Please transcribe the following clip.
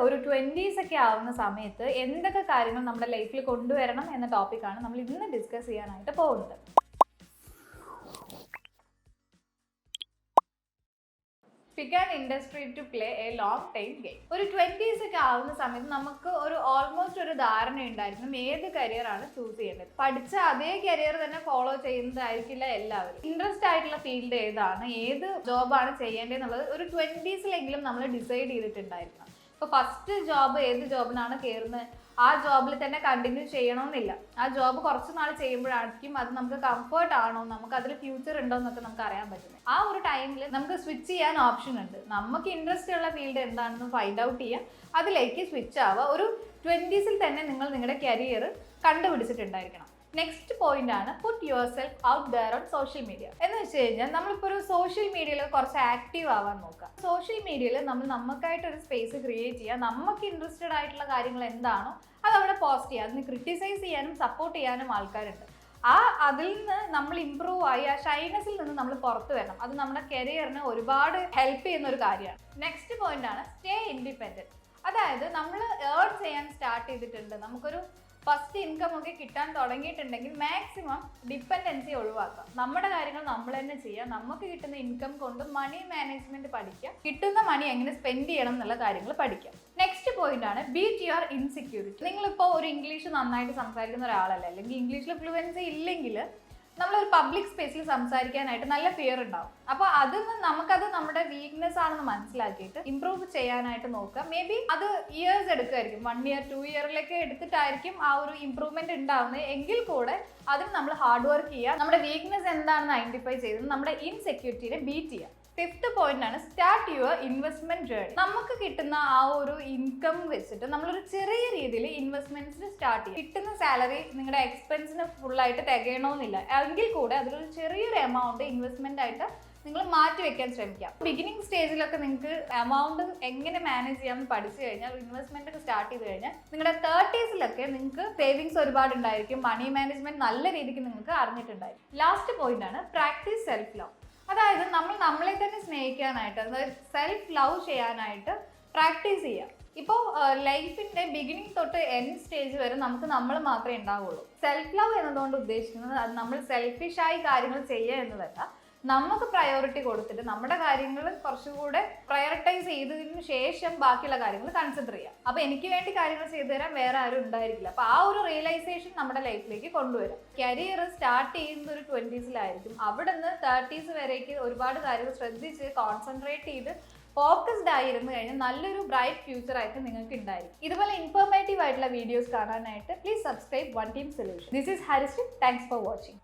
ഒരു 20s ഒക്കെ ആവുന്ന സമയത്ത് എന്തൊക്കെ കാര്യങ്ങൾ നമ്മുടെ ലൈഫിൽ കൊണ്ടുവരണം എന്ന ടോപ്പിക്കാണ് നമ്മൾ ഇന്ന് ഡിസ്കസ് ചെയ്യാനായിട്ട് പോകുന്നത്. Pick an industry to play a long time game. ഒരു 20s ഒക്കെ ആവുന്ന സമയത്ത് നമുക്ക് ഒരു ഓൾമോസ്റ്റ് ഒരു ധാരണ ഉണ്ടായിരിക്കും ഏത് കരിയർ ആണ് ചൂസ് ചെയ്യേണ്ടത്. പഠിച്ച അതേ കരിയർ തന്നെ ഫോളോ ചെയ്യുന്നതായിരിക്കില്ല എല്ലാവരും. ഇൻട്രസ്റ്റ് ആയിട്ടുള്ള ഫീൽഡ് ഏതാണ്, ഏത് ജോബാണ് ചെയ്യേണ്ടതെന്നുള്ളത് ഒരു 20siലെങ്കിലും നമ്മൾ ഡിസൈഡ് ചെയ്തിട്ടുണ്ടായിരിക്കണം. ഇപ്പോൾ ഫസ്റ്റ് ജോബ് ഏത് ജോബിനാണ് കയറുന്നത് ആ ജോബിൽ തന്നെ കണ്ടിന്യൂ ചെയ്യണമെന്നില്ല. ആ ജോബ് കുറച്ച് നാൾ ചെയ്യുമ്പോഴായിരിക്കും അത് നമുക്ക് കംഫർട്ട് ആണോ, നമുക്ക് അതിൽ ഫ്യൂച്ചർ ഉണ്ടോ എന്നൊക്കെ നമുക്ക് അറിയാൻ പറ്റുന്നത്. ആ ഒരു ടൈമിൽ നമുക്ക് സ്വിച്ച് ചെയ്യാൻ ഓപ്ഷൻ ഉണ്ട്. നമുക്ക് ഇൻട്രസ്റ്റ് ഉള്ള ഫീൽഡ് എന്താണെന്ന് ഫൈൻഡ് ഔട്ട് ചെയ്യുക, അതിലേക്ക് സ്വിച്ച് ആവുക. ഒരു 20siൽ തന്നെ നിങ്ങൾ നിങ്ങളുടെ കരിയർ കണ്ടുപിടിച്ചിട്ടുണ്ടായിരിക്കണം. നെക്സ്റ്റ് പോയിന്റ് ആണ് put your self out their own social media. എന്ന് വെച്ച് കഴിഞ്ഞാൽ നമ്മളിപ്പോൾ ഒരു സോഷ്യൽ മീഡിയയിൽ കുറച്ച് ആക്റ്റീവ് ആവാൻ നോക്കുക. സോഷ്യൽ മീഡിയയിൽ നമ്മൾ നമുക്കായിട്ടൊരു സ്പേസ് ക്രിയേറ്റ് ചെയ്യുക. നമുക്ക് ഇൻട്രസ്റ്റഡ് ആയിട്ടുള്ള കാര്യങ്ങൾ എന്താണോ അത് അവിടെ പോസ്റ്റ് ചെയ്യുക. അതിന് ക്രിട്ടിസൈസ് ചെയ്യാനും സപ്പോർട്ട് ചെയ്യാനും ആൾക്കാരുണ്ട്. അതിൽ നിന്ന് നമ്മൾ ഇമ്പ്രൂവ് ആയി ആ ഷൈനസിൽ നിന്ന് നമ്മൾ പുറത്തു വരണം. അത് നമ്മുടെ കരിയറിന് ഒരുപാട് ഹെൽപ്പ് ചെയ്യുന്ന ഒരു കാര്യമാണ്. നെക്സ്റ്റ് പോയിന്റ് ആണ് സ്റ്റേ ഇൻഡിപെൻഡൻറ്റ്. അതായത് നമ്മൾ ഏൺ ചെയ്യാൻ സ്റ്റാർട്ട് ചെയ്തിട്ടുണ്ട്, നമുക്കൊരു ഫസ്റ്റ് ഇൻകം ഒക്കെ കിട്ടാൻ തുടങ്ങിയിട്ടുണ്ടെങ്കിൽ മാക്സിമം ഡിപ്പെൻഡൻസി ഒഴിവാക്കാം. നമ്മുടെ കാര്യങ്ങൾ നമ്മൾ തന്നെ ചെയ്യുക. നമുക്ക് കിട്ടുന്ന ഇൻകം കൊണ്ട് മണി മാനേജ്മെന്റ് പഠിക്കുക, കിട്ടുന്ന മണി എങ്ങനെ സ്പെൻഡ് ചെയ്യണം എന്നുള്ള കാര്യങ്ങൾ പഠിക്കാം. നെക്സ്റ്റ് പോയിന്റ് ആണ് ബീറ്റ് യുവർ ഇൻസെക്യൂരിറ്റി. നിങ്ങളിപ്പോൾ ഒരു ഇംഗ്ലീഷ് നന്നായിട്ട് സംസാരിക്കുന്ന ഒരാളല്ല, അല്ലെങ്കിൽ ഇംഗ്ലീഷിൽ ഫ്ലുവൻസി ഇല്ലെങ്കിൽ നമ്മളൊരു പബ്ലിക് സ്പേസിൽ സംസാരിക്കാനായിട്ട് നല്ല ഫിയർ ഉണ്ടാവും. അപ്പോൾ നമുക്കത് നമ്മുടെ വീക്ക്നെസ് ആണെന്ന് മനസ്സിലാക്കിയിട്ട് ഇംപ്രൂവ് ചെയ്യാനായിട്ട് നോക്കുക. മേ ബി അത് ഇയേഴ്സ് എടുക്കുമായിരിക്കും, 1 year 2 yearലൊക്കെ എടുത്തിട്ടായിരിക്കും ആ ഒരു ഇംപ്രൂവ്മെന്റ് ഉണ്ടാവുന്നത്. എങ്കിൽ കൂടെ അതിന് നമ്മൾ ഹാർഡ് വർക്ക് ചെയ്യുക. നമ്മുടെ വീക്ക്നെസ് എന്താണെന്ന് ഐഡന്റിഫൈ ചെയ്ത് നമ്മുടെ ഇൻസെക്യൂരിറ്റിനെ ബീറ്റ് ചെയ്യുക. ഫിഫ്ത്ത് പോയിന്റ് ആണ് സ്റ്റാർട്ട് യുവർ ഇൻവെസ്റ്റ്മെന്റ് ജേർണി. നമുക്ക് കിട്ടുന്ന ആ ഒരു ഇൻകം വെച്ചിട്ട് നമ്മളൊരു ചെറിയ രീതിയിൽ ഇൻവെസ്റ്റ്മെന്റ്സിന് സ്റ്റാർട്ട് ചെയ്യും. കിട്ടുന്ന സാലറി നിങ്ങളുടെ എക്സ്പെൻസിന് ഫുള്ളായിട്ട് തികയണമെന്നില്ല, എങ്കിൽ കൂടെ അതിലൊരു ചെറിയൊരു എമൗണ്ട് ഇൻവെസ്റ്റ്മെന്റ് ആയിട്ട് നിങ്ങൾ മാറ്റി വെക്കാൻ ശ്രമിക്കാം. ബിഗിനിങ് സ്റ്റേജിലൊക്കെ നിങ്ങൾക്ക് എമൗണ്ട് എങ്ങനെ മാനേജ് ചെയ്യാമെന്ന് പഠിച്ചു കഴിഞ്ഞാൽ, ഇൻവെസ്റ്റ്മെന്റ് ഒക്കെ സ്റ്റാർട്ട് ചെയ്ത് കഴിഞ്ഞാൽ നിങ്ങളുടെ 30siലൊക്കെ നിങ്ങൾക്ക് സേവിങ്സ് ഒരുപാട് ഉണ്ടായിരിക്കും. മണി മാനേജ്മെന്റ് നല്ല രീതിക്ക് നിങ്ങൾക്ക് അറിഞ്ഞിട്ടുണ്ടായിരിക്കും. ലാസ്റ്റ് പോയിന്റ് ആണ് പ്രാക്ടീസ് സെൽഫ് ലവ്. അതായത് നമ്മളെ തന്നെ സ്നേഹിക്കാനായിട്ട്, അതായത് സെൽഫ് ലവ് ചെയ്യാനായിട്ട് പ്രാക്ടീസ് ചെയ്യുക. ഇപ്പോൾ ലൈഫിൻ്റെ ബിഗിനിങ് തൊട്ട് എൻഡ് സ്റ്റേജ് വരെ നമ്മൾ മാത്രമേ ഉണ്ടാവുള്ളൂ. സെൽഫ് ലവ് എന്നതുകൊണ്ട് ഉദ്ദേശിക്കുന്നത് അത് നമ്മൾ സെൽഫിഷായി കാര്യങ്ങൾ ചെയ്യുക എന്നതല്ല, നമുക്ക് പ്രയോറിറ്റി കൊടുത്തിട്ട് നമ്മുടെ കാര്യങ്ങൾ കുറച്ചുകൂടെ പ്രയോറിറ്റൈസ് ചെയ്തതിന് ശേഷം ബാക്കിയുള്ള കാര്യങ്ങൾ കൺസിഡർ ചെയ്യാം. അപ്പോൾ എനിക്ക് വേണ്ടി കാര്യങ്ങൾ ചെയ്തു തരാൻ വേറെ ആരും ഉണ്ടായിരിക്കില്ല. അപ്പോൾ ആ ഒരു റിയലൈസേഷൻ നമ്മുടെ ലൈഫിലേക്ക് കൊണ്ടുവരാം. കരിയർ സ്റ്റാർട്ട് ചെയ്യുന്നത് ഒരു 20siലായിരിക്കും. അവിടെ നിന്ന് 30s വരേക്ക് ഒരുപാട് കാര്യങ്ങൾ ശ്രദ്ധിച്ച് കോൺസെൻട്രേറ്റ് ചെയ്ത് ഫോക്കസ്ഡ് ആയിരുന്നു കഴിഞ്ഞാൽ നല്ലൊരു ബ്രൈറ്റ് ഫ്യൂച്ചർ ആയിട്ട് നിങ്ങൾക്ക് ഉണ്ടായിരിക്കും. ഇതുപോലെ ഇൻഫോർമേറ്റീവ് ആയിട്ടുള്ള വീഡിയോസ് കാണാനായിട്ട് please subscribe 1 Team Solution. This is Harisree. Thanks for watching.